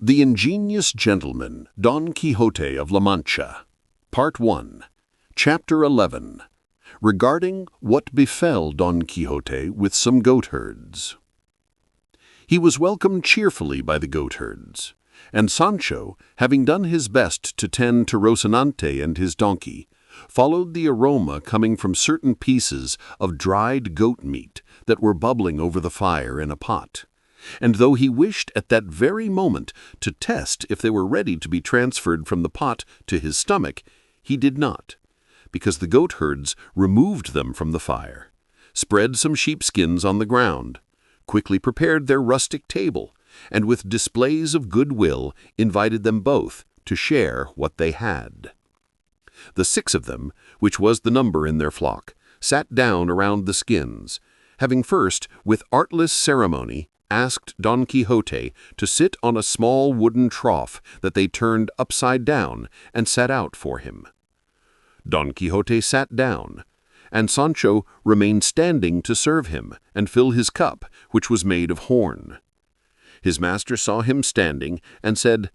The Ingenious Gentleman, Don Quixote of La Mancha. Part 1. Chapter 11. Regarding what befell Don Quixote with some goatherds. He was welcomed cheerfully by the goatherds, and Sancho, having done his best to tend to Rocinante and his donkey, followed the aroma coming from certain pieces of dried goat meat that were bubbling over the fire in a pot. And though he wished at that very moment to test if they were ready to be transferred from the pot to his stomach, he did not, because the goatherds removed them from the fire, spread some sheepskins on the ground, quickly prepared their rustic table, and with displays of goodwill invited them both to share what they had. The 6 of them, which was the number in their flock, sat down around the skins, having first, with artless ceremony, asked Don Quixote to sit on a small wooden trough that they turned upside down and set out for him. Don Quixote sat down, and Sancho remained standing to serve him and fill his cup, which was made of horn. His master saw him standing and said,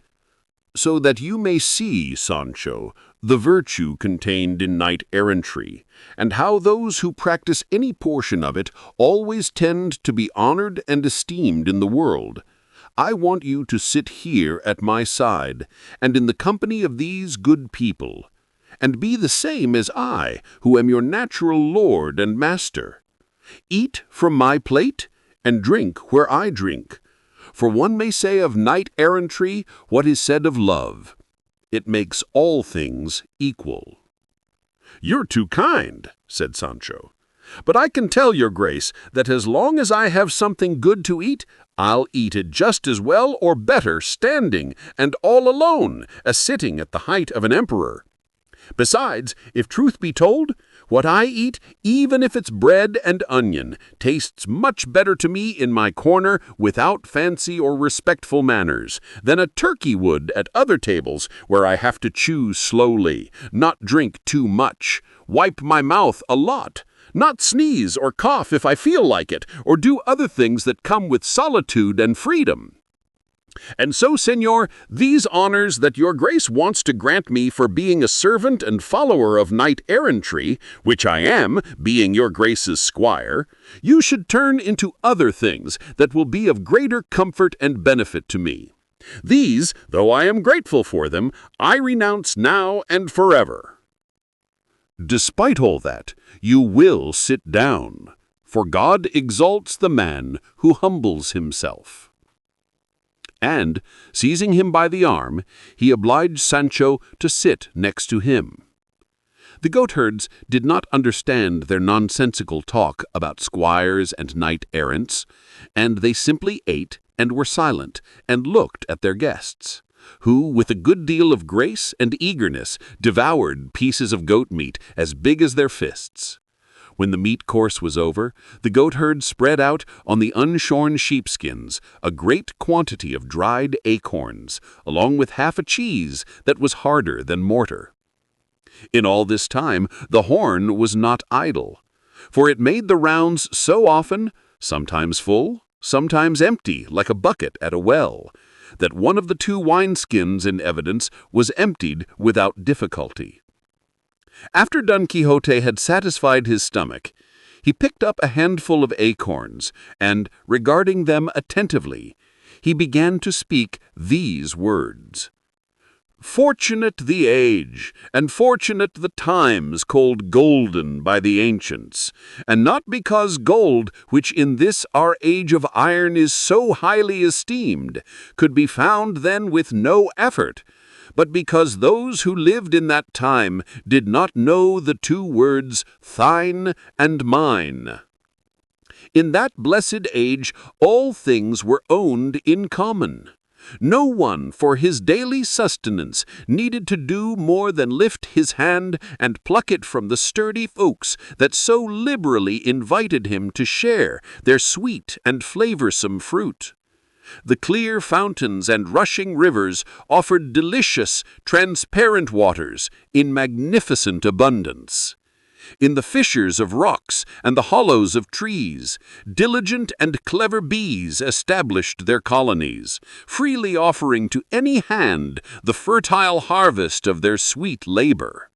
"So that you may see, Sancho, the virtue contained in knight-errantry, and how those who practice any portion of it always tend to be honored and esteemed in the world, I want you to sit here at my side, and in the company of these good people, and be the same as I, who am your natural lord and master. Eat from my plate, and drink where I drink. For one may say of knight-errantry what is said of love. It makes all things equal." "You're too kind," said Sancho. "But I can tell your grace that as long as I have something good to eat, I'll eat it just as well or better standing and all alone as sitting at the height of an emperor. Besides, if truth be told, what I eat, even if it's bread and onion, tastes much better to me in my corner without fancy or respectful manners than a turkey would at other tables where I have to chew slowly, not drink too much, wipe my mouth a lot, not sneeze or cough if I feel like it, or do other things that come with solitude and freedom. And so, senor, these honors that your grace wants to grant me for being a servant and follower of knight-errantry, which I am, being your grace's squire, you should turn into other things that will be of greater comfort and benefit to me. These, though I am grateful for them, I renounce now and forever." "Despite all that, you will sit down, for God exalts the man who humbles himself." And, seizing him by the arm, he obliged Sancho to sit next to him. The goatherds did not understand their nonsensical talk about squires and knight-errants, and they simply ate and were silent and looked at their guests, who, with a good deal of grace and eagerness, devoured pieces of goat meat as big as their fists. When the meat course was over, the goatherds spread out on the unshorn sheepskins a great quantity of dried acorns, along with half a cheese that was harder than mortar. In all this time the horn was not idle, for it made the rounds so often, sometimes full, sometimes empty like a bucket at a well, that one of the 2 wineskins in evidence was emptied without difficulty. After Don Quixote had satisfied his stomach, he picked up a handful of acorns, and, regarding them attentively, he began to speak these words: "Fortunate the age, and fortunate the times called golden by the ancients, and not because gold, which in this our age of iron is so highly esteemed, could be found then with no effort, but because those who lived in that time did not know the 2 words thine and mine. In that blessed age all things were owned in common. No one for his daily sustenance needed to do more than lift his hand and pluck it from the sturdy folks that so liberally invited him to share their sweet and flavorsome fruit. The clear fountains and rushing rivers offered delicious, transparent waters in magnificent abundance. in the fissures of rocks and the hollows of trees, diligent and clever bees established their colonies, freely offering to any hand the fertile harvest of their sweet labor.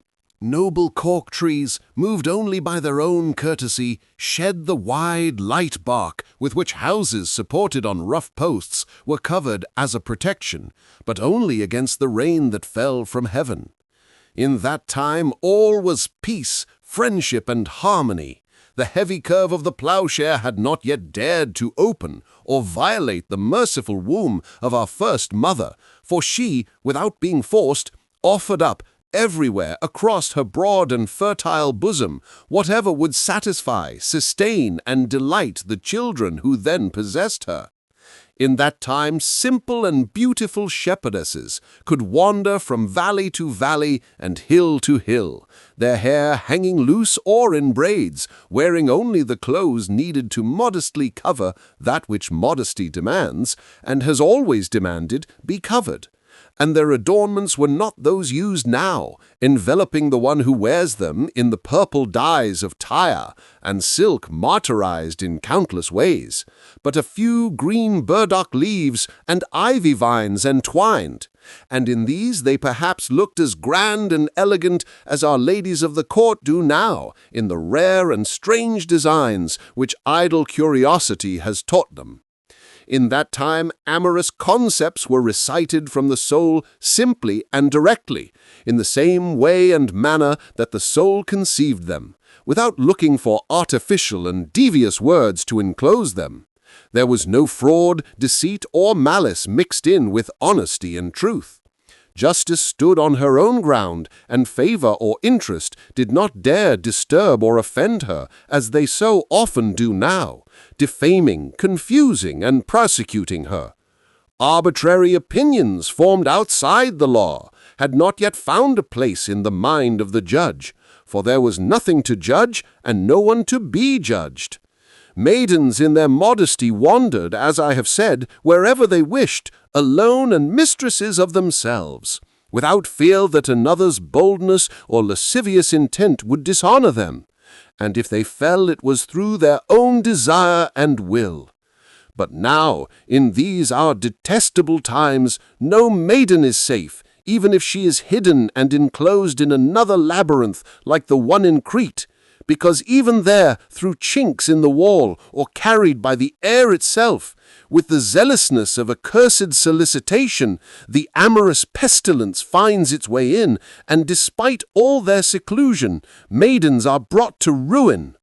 Noble cork trees, moved only by their own courtesy, shed the wide, light bark with which houses supported on rough posts were covered as a protection, but only against the rain that fell from heaven. In that time all was peace, friendship, and harmony. The heavy curve of the plowshare had not yet dared to open or violate the merciful womb of our first mother, for she, without being forced, offered up everywhere across her broad and fertile bosom whatever would satisfy, sustain, and delight the children who then possessed her. In that time, simple and beautiful shepherdesses could wander from valley to valley and hill to hill, their hair hanging loose or in braids, wearing only the clothes needed to modestly cover that which modesty demands, and has always demanded, be covered. And their adornments were not those used now, enveloping the one who wears them in the purple dyes of Tyre and silk martyrized in countless ways, but a few green burdock leaves and ivy vines entwined, and in these they perhaps looked as grand and elegant as our ladies of the court do now in the rare and strange designs which idle curiosity has taught them. In that time, amorous concepts were recited from the soul simply and directly, in the same way and manner that the soul conceived them, without looking for artificial and devious words to enclose them. There was no fraud, deceit, or malice mixed in with honesty and truth. Justice stood on her own ground, and favor or interest did not dare disturb or offend her, as they so often do now, defaming, confusing, and persecuting her. Arbitrary opinions formed outside the law had not yet found a place in the mind of the judge, for there was nothing to judge and no one to be judged. Maidens in their modesty wandered, as I have said, wherever they wished, alone and mistresses of themselves, without fear that another's boldness or lascivious intent would dishonor them, and if they fell it was through their own desire and will. But now, in these our detestable times, no maiden is safe, even if she is hidden and enclosed in another labyrinth like the one in Crete, because even there, through chinks in the wall, or carried by the air itself, with the zealousness of accursed solicitation, the amorous pestilence finds its way in, and despite all their seclusion, maidens are brought to ruin.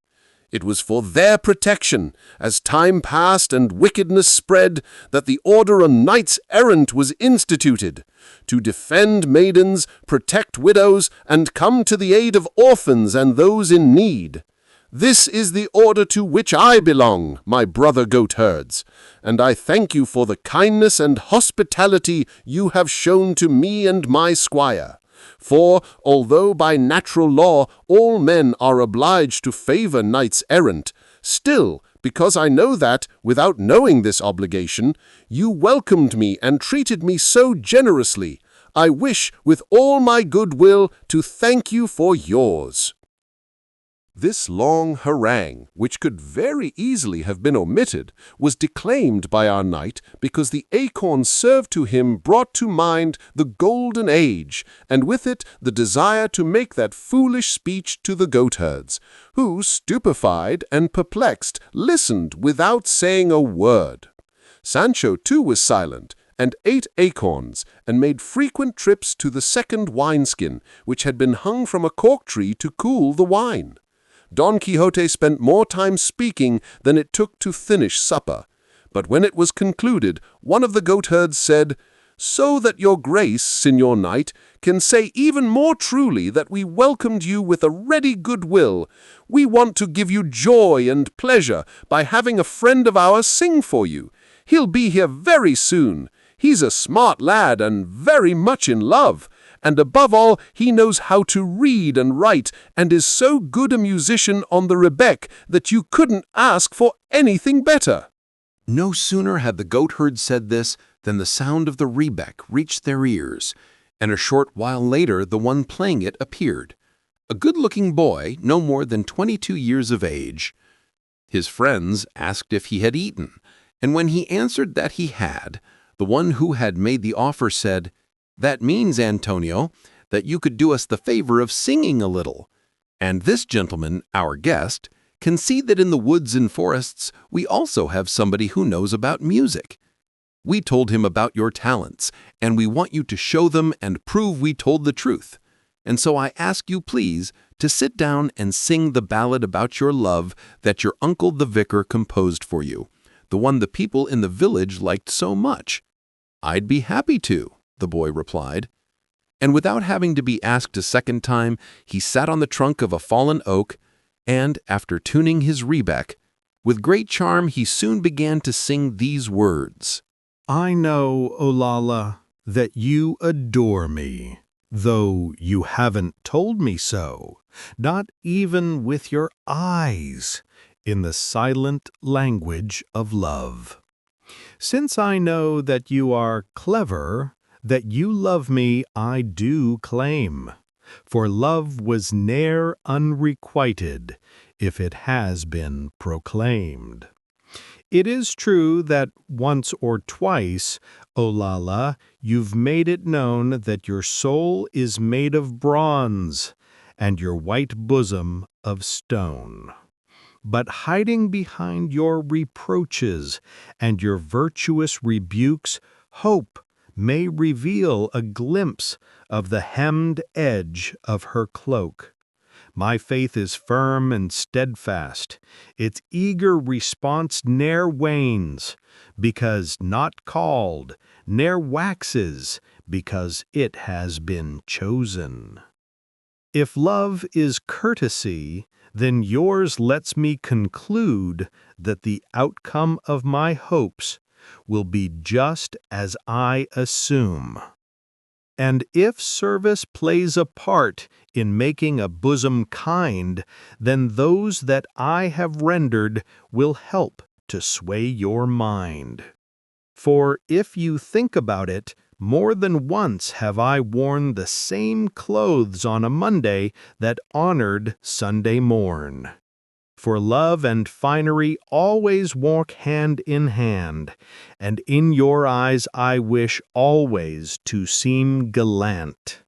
It was for their protection, as time passed and wickedness spread, that the order of knights-errant was instituted, to defend maidens, protect widows, and come to the aid of orphans and those in need. This is the order to which I belong, my brother goatherds, and I thank you for the kindness and hospitality you have shown to me and my squire. For, although by natural law all men are obliged to favor knights-errant, still, because I know that, without knowing this obligation, you welcomed me and treated me so generously, I wish with all my good will to thank you for yours." This long harangue, which could very easily have been omitted, was declaimed by our knight because the acorn served to him brought to mind the golden age, and with it the desire to make that foolish speech to the goatherds, who, stupefied and perplexed, listened without saying a word. Sancho too was silent, and ate acorns, and made frequent trips to the second wineskin, which had been hung from a cork tree to cool the wine. Don Quixote spent more time speaking than it took to finish supper, but when it was concluded, one of the goatherds said, "So that your grace, Signor Knight, can say even more truly that we welcomed you with a ready good will, we want to give you joy and pleasure by having a friend of ours sing for you. He'll be here very soon. He's a smart lad and very much in love, and above all, he knows how to read and write, and is so good a musician on the rebec that you couldn't ask for anything better." No sooner had the goatherd said this than the sound of the rebec reached their ears, and a short while later the one playing it appeared. a good-looking boy no more than 22 years of age. His friends asked if he had eaten, and when he answered that he had, the one who had made the offer said, "That means, Antonio, that you could do us the favor of singing a little. And this gentleman, our guest, can see that in the woods and forests we also have somebody who knows about music. We told him about your talents, and we want you to show them and prove we told the truth. And so I ask you, please, to sit down and sing the ballad about your love that your uncle the vicar composed for you, the one the people in the village liked so much." "I'd be happy to," the boy replied. And without having to be asked a second time, he sat on the trunk of a fallen oak, and, after tuning his rebeck, with great charm he soon began to sing these words. "I know, Olalla, that you adore me, though you haven't told me so, not even with your eyes, in the silent language of love. Since I know that you are clever, that you love me I do claim, for love was ne'er unrequited, if it has been proclaimed. It is true that once or twice, Olalla, you've made it known that your soul is made of bronze, and your white bosom of stone. But hiding behind your reproaches and your virtuous rebukes, hope may reveal a glimpse of the hemmed edge of her cloak. My faith is firm and steadfast, its eager response ne'er wanes, because not called, ne'er waxes, because it has been chosen. If love is courtesy, then yours lets me conclude that the outcome of my hopes will be just as I assume. And if service plays a part in making a bosom kind, then those that I have rendered will help to sway your mind. For if you think about it, more than once have I worn the same clothes on a Monday that honored Sunday morn. For love and finery always walk hand in hand, and in your eyes I wish always to seem gallant.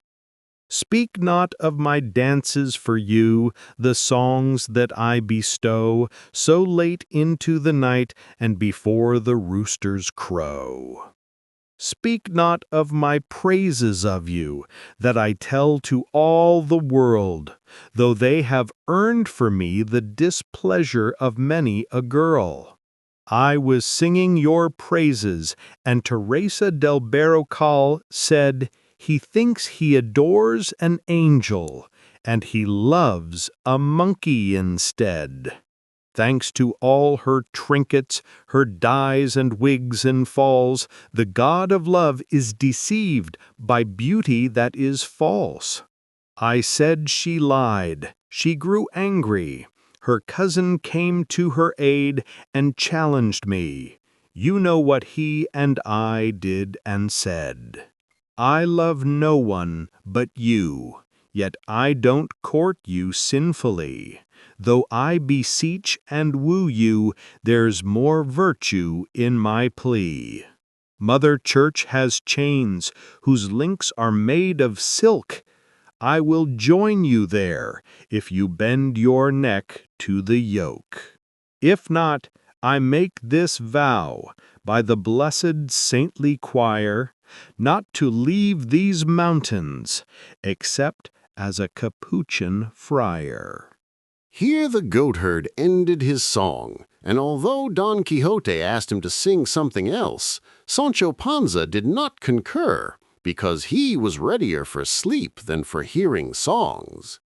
Speak not of my dances for you, the songs that I bestow, so late into the night and before the roosters crow. Speak not of my praises of you, that I tell to all the world, though they have earned for me the displeasure of many a girl. I was singing your praises, and Teresa del Barrocal said, he thinks he adores an angel, and he loves a monkey instead. Thanks to all her trinkets, her dyes and wigs and falls, the god of love is deceived by beauty that is false. I said she lied, she grew angry. Her cousin came to her aid and challenged me. You know what he and I did and said. I love no one but you, yet I don't court you sinfully. Though I beseech and woo you, there's more virtue in my plea. Mother Church has chains whose links are made of silk. I will join you there if you bend your neck to the yoke. If not, I make this vow by the blessed saintly choir not to leave these mountains except as a Capuchin friar. Here the goatherd ended his song, and although Don Quixote asked him to sing something else, Sancho Panza did not concur, because he was readier for sleep than for hearing songs.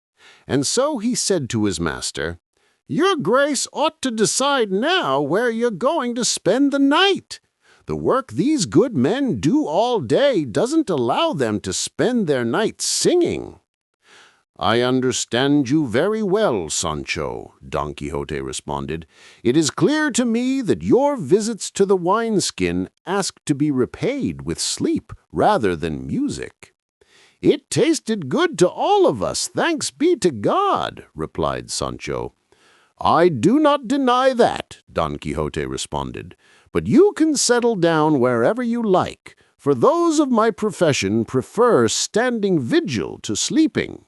And so he said to his master, "Your Grace ought to decide now where you're going to spend the night. The work these good men do all day doesn't allow them to spend their nights singing." "I understand you very well, Sancho," Don Quixote responded. "It is clear to me that your visits to the wineskin ask to be repaid with sleep rather than music. "It tasted good to all of us, thanks be to God," replied Sancho. "I do not deny that," Don Quixote responded, "but you can settle down wherever you like, for those of my profession prefer standing vigil to sleeping.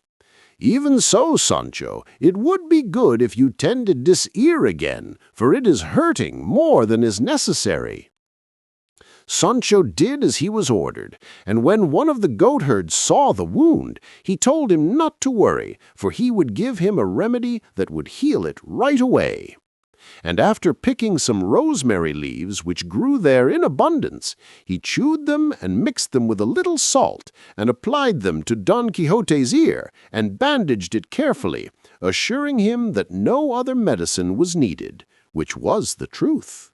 Even so, Sancho, it would be good if you tended this ear again, for it is hurting more than is necessary." Sancho did as he was ordered, and when one of the goatherds saw the wound, he told him not to worry, for he would give him a remedy that would heal it right away. And after picking some rosemary leaves which grew there in abundance, he chewed them and mixed them with a little salt, and applied them to Don Quixote's ear, and bandaged it carefully, assuring him that no other medicine was needed, which was the truth.